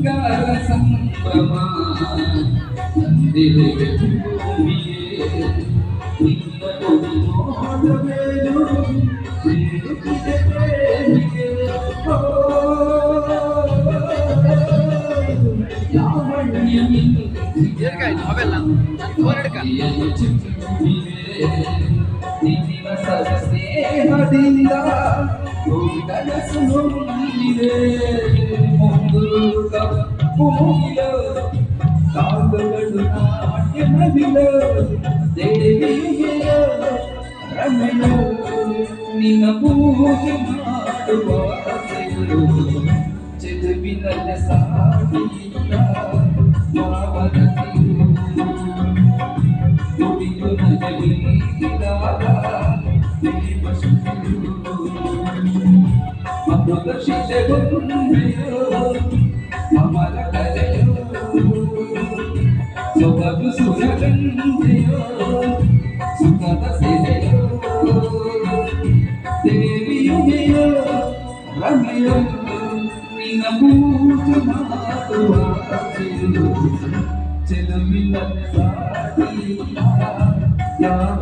ಶೃಂಗಾರ ಸಂಭ್ರಮ ನಂದಿದೆ ಭೂಮಿಯೇ ನಿನ್ನ ಕೊಡಿ ನೋಡಬೇಡು ಬೇಕಿದೆ ಪ್ರೇಮಿಗೆ ಓ ಲಾವಣ್ಯ ನಿನ್ನ ಸ್ನೇಹದಿಂದ ಕನಸು ಹೊಂದಿದೆ ಮುಂದೂಟ ಮುಗಿಲ ಕಾಲಗಳು ನಾಟ್ಯ ನವಿಲ ದೇವಿಯ ರಮಣ ನಿನ್ನ ಪೂಜೆ ಮಾಡುವ ಆಸೆಗಳು ಚೆಲುವಿನಲ್ಲಿ ಸಾಗಿಲ್ಲ ಮಾವನತಿಯು ದುಡಿಯು ನಗಲಿದಾಗ ಅಮೃತ ಶಿಶಗೊಂಡೆಯೋ ಅಮರ ಕಲೆಯೋ ಸೊಬಗು ಸುರಗಂಧೆಯೋ ಸುಖದ ಸೆಲೆಯೋ ದೇವಿಯುಗೆಯೋ ರಮೆಯೋ ನಿನ್ನ ಪೂಜೆ ಮಾಡುವ ಚೆಲುವಿನ ಸಾಗಿಲ್ಲ ಯಾವ